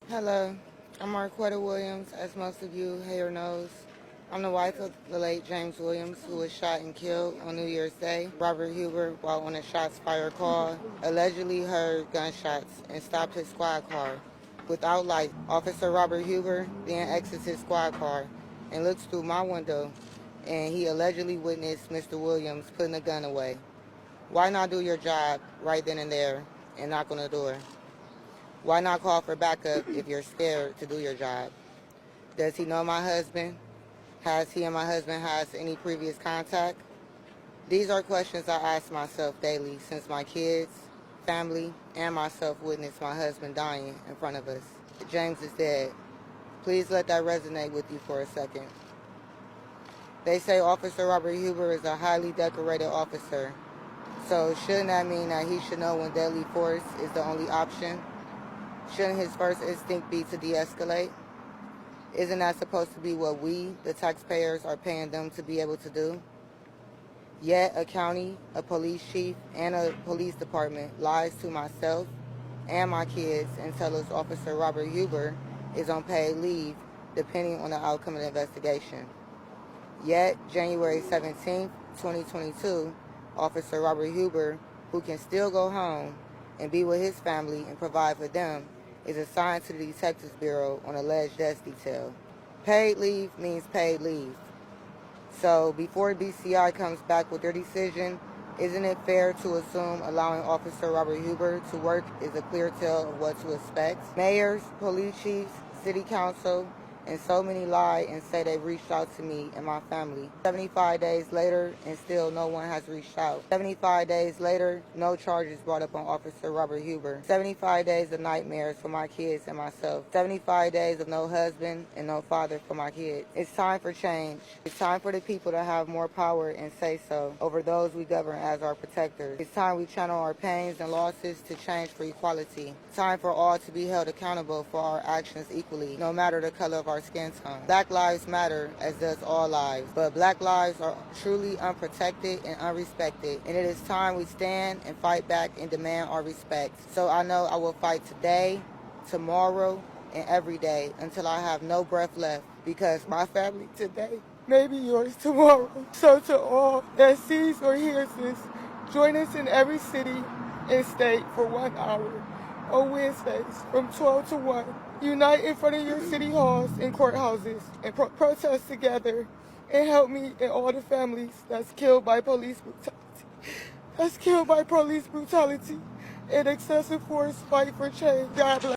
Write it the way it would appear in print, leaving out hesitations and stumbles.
Hello, I'm Marquetta Williams, as most of you here knows. I'm the wife of the late James Williams, who was shot and killed on New Year's Day. Robert Huber, while on a shots fired call, allegedly heard gunshots and stopped his squad car. Without light, Officer Robert Huber then exits his squad car and looks through my window, and he allegedly witnessed Mr. Williams putting a gun away. Why not do your job right then and there and knock on the door? Why not call for backup if you're scared to do your job? Does he know my husband? Has he and my husband had any previous contact? These are questions I ask myself daily since my kids, family, and myself witnessed my husband dying in front of us. James is dead. Please let that resonate with you for a second. They say Officer Robert Huber is a highly decorated officer. So shouldn't that mean that he should know when deadly force is the only option? Shouldn't his first instinct be to de-escalate? Isn't that supposed to be what we, the taxpayers, are paying them to be able to do? Yet a county, a police chief, and a police department lies to myself and my kids and tell us Officer Robert Huber is on paid leave depending on the outcome of the investigation. Yet, January 17, 2022, Officer Robert Huber, who can still go home and be with his family and provide for them, is assigned to the Detectives Bureau on alleged death detail. Paid leave means paid leave. So before BCI comes back with their decision, isn't it fair to assume allowing Officer Robert Huber to work is a clear tell of what to expect? Mayors, police chiefs, city council, and so many lie and say they've reached out to me and my family. 75 days later, and still no one has reached out. 75 days later, no charges brought up on Officer Robert Huber. 75 days of nightmares for my kids and myself. 75 days of no husband and no father for my kids. It's time for change. It's time for the people to have more power and say so over those we govern as our protectors. It's time we channel our pains and losses to change for equality. It's time for all to be held accountable for our actions equally, no matter the color of our skin tone. Black lives matter, as does all lives, but black lives are truly unprotected and unrespected, and it is time we stand and fight back and demand our respect. So I know I will fight today, tomorrow, and every day until I have no breath left, because my family today may be yours tomorrow. So to all that sees or hears this, join us in every city and state for 1 hour on Wednesdays from 12 to 1. Unite in front of your city halls and courthouses and protest together, and help me and all the families that's killed by police brutality. And excessive force. Fight for change. God bless.